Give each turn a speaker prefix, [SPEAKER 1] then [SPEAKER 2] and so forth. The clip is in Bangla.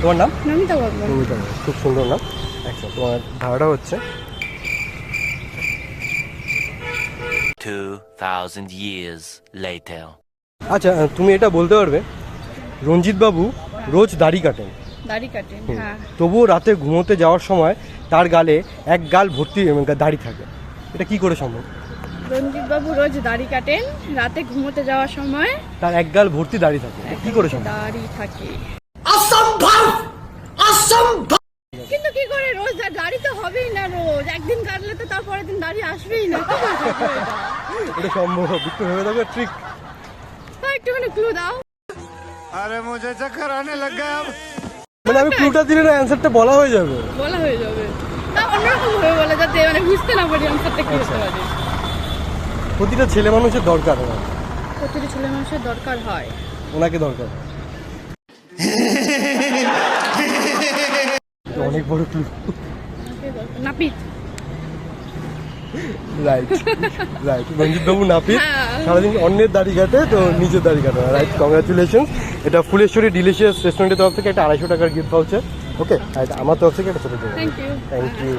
[SPEAKER 1] তোমার নাম?
[SPEAKER 2] নমিতা বর্মন।
[SPEAKER 1] নমিতা বর্মন, খুব সুন্দর নাম। আচ্ছা, তোমার ভাড়াটা হচ্ছে
[SPEAKER 3] 2000 years later.
[SPEAKER 1] আচ্ছা, তুমি এটা বলতে পারবে রঞ্জিত বাবু রোজ দাড়ি কাটেন,
[SPEAKER 2] দাড়ি কাটেন, হ্যাঁ।
[SPEAKER 1] তবুও রাতে ঘুমোতে যাওয়ার সময় তার গালে এক গাল ভর্তি দাড়ি থাকে, এটা কি করে সম্ভব?
[SPEAKER 2] রঞ্জিত বাবু রোজ দাড়ি কাটেন, রাতে ঘুমোতে যাওয়ার সময়
[SPEAKER 1] তার এক গাল ভর্তি দাড়ি থাকে, এটা কি করে সম্ভব?
[SPEAKER 2] দাড়ি থাকে।
[SPEAKER 1] অসম্ভব, অসম্ভব।
[SPEAKER 2] কিন্তু কি করে রোজ দাড়ি তো হবেই না, রোজ একদিন কাটলে তো তারপরের দিন দাড়ি আসবেই না। কি করে সম্ভব এটা?
[SPEAKER 1] এটা সম্ভব, একটু ভেবে দেখো, ট্রিক।
[SPEAKER 2] একটুখানি ক্লু দাও।
[SPEAKER 4] अरे मुझे चक्कर आने लग गया अब।
[SPEAKER 1] মানে আমি ক্লুটা দিলে না অ্যান্সারটা বলা হয়ে যাবে।
[SPEAKER 2] বলা হয়ে যাবে, তা অন্যরকম ভাবে বলে যাতে মানে বুঝতে না পারি আনসারটা কি হতে পারে।
[SPEAKER 1] প্রতিটা ছেলে মানুষের দরকার হয়,
[SPEAKER 2] প্রতিটি ছেলে মানুষের দরকার হয়,
[SPEAKER 1] ওনাকে দরকার। অনেক বড় ক্লু।
[SPEAKER 2] নাপিত।
[SPEAKER 1] Right, right. রঞ্জিত বাবু নাপিত,
[SPEAKER 2] হ্যাঁ।
[SPEAKER 1] সারাদিন অন্যের দাড়ি কাটে, তো নিজের দাড়ি কাটে না। Right, congratulation. এটা ফুলেশ্বরী ডিলিশিয়াস রেস্টুরেন্টের তরফ থেকে একটা 250 টাকার গিফট পাচ্ছে। ওকে, আর আমার তরফ থেকে একটা ছোটো।
[SPEAKER 2] Thank you.
[SPEAKER 1] Thank you.